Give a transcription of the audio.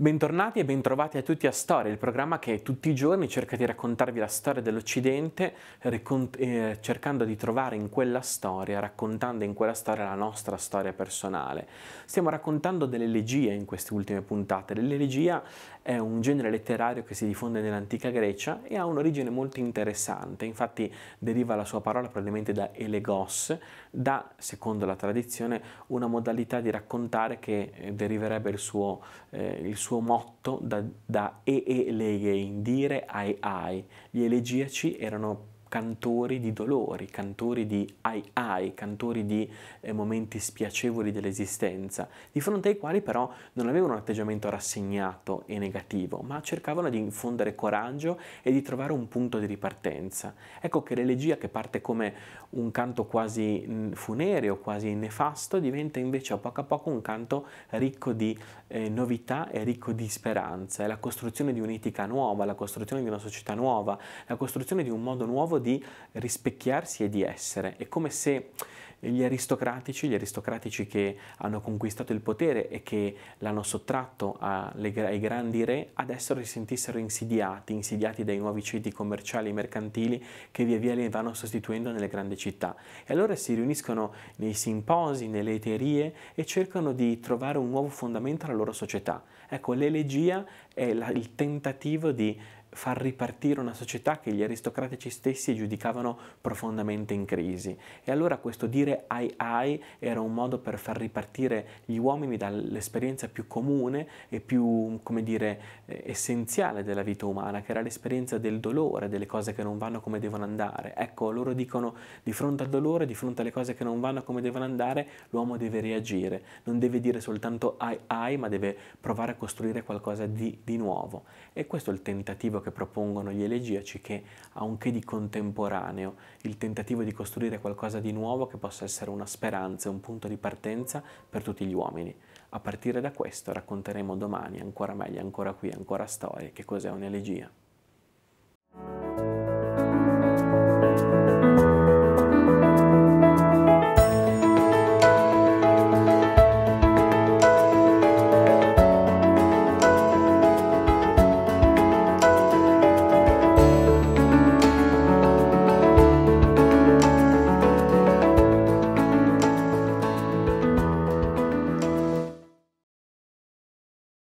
Bentornati e bentrovati a tutti a Storia, il programma che tutti i giorni cerca di raccontarvi la storia dell'Occidente, cercando di trovare in quella storia, raccontando in quella storia la nostra storia personale. Stiamo raccontando dell'elegia in queste ultime puntate. L'elegia è un genere letterario che si diffonde nell'antica Grecia e ha un'origine molto interessante. Infatti deriva la sua parola probabilmente da elegos, da, secondo la tradizione, una modalità di raccontare che deriverebbe il suo motto da elegein, dire ai ai. Gli elegiaci erano cantori di dolori, cantori di ai ai, cantori di momenti spiacevoli dell'esistenza, di fronte ai quali però non avevano un atteggiamento rassegnato e negativo, ma cercavano di infondere coraggio e di trovare un punto di ripartenza. Ecco che l'elegia, che parte come un canto quasi funereo, quasi nefasto, diventa invece a poco un canto ricco di novità e ricco di speranza. È la costruzione di un'etica nuova, la costruzione di una società nuova, la costruzione di un modo nuovo di rispecchiarsi e di essere. È come se gli aristocratici che hanno conquistato il potere e che l'hanno sottratto ai grandi re, adesso si sentissero insidiati dai nuovi ceti commerciali e mercantili che via via li vanno sostituendo nelle grandi città. E allora si riuniscono nei simposi, nelle eterie e cercano di trovare un nuovo fondamento alla loro società. Ecco, l'elegia è il tentativo di far ripartire una società che gli aristocratici stessi giudicavano profondamente in crisi. E allora questo dire ai ai era un modo per far ripartire gli uomini dall'esperienza più comune e più, come dire, essenziale della vita umana, che era l'esperienza del dolore, delle cose che non vanno come devono andare. Ecco, loro dicono, di fronte al dolore, di fronte alle cose che non vanno come devono andare, l'uomo deve reagire, non deve dire soltanto ai ai, ma deve provare a costruire qualcosa di nuovo. E questo è il tentativo che propongono gli elegiaci, che ha un che di contemporaneo, il tentativo di costruire qualcosa di nuovo che possa essere una speranza, un punto di partenza per tutti gli uomini. A partire da questo racconteremo domani, ancora meglio, ancora qui, ancora storie, che cos'è un'elegia.